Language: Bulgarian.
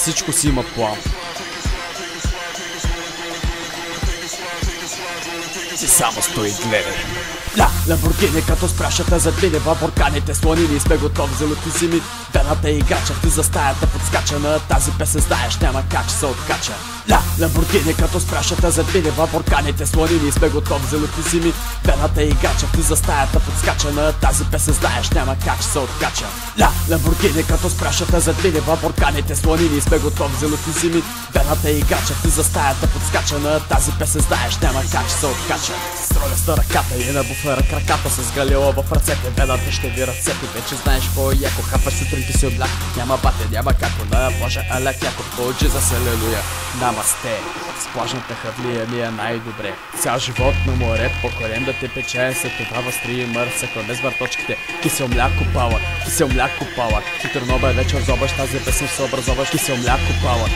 всичко си има план. Ти само стои и гледай. Ламборгини като спрашата задвине във бурканите слонини. Сме готови за лути зими. Вената е играча, ти за стаята подскача. На тази песен знаеш, няма как се откача. Ламборгини като спрашата задвине във бурканите слонини. Сме готови за лути зими. Вената е играча, ти за стаята подскача. На тази песен знаеш, няма как се откача. Ламборгини като спрашата задвине във бурканите слонини. Сме готови за лути зими. Вената е играча, ти за стаята подскача. На тази песен знаеш, няма как се откача. С ролеста ръката и на буфера краката, с галила в ръцете, вената ще ви ръцете. Вече знаеш какво е яко, хапаш сутринки си облак. Няма бате, няма како, на плажа аляк яко. Получи за селелуя, намасте. С плажната хавлия ми е най-добре. Цял живот на море, по корем да те пече. След това възстри и мърса, клане с върточките. Кисел мляко пала, кисел мляко пала. Хитърно бе вечер зобаш, тази песен се образоваш. Кисел мляко пала.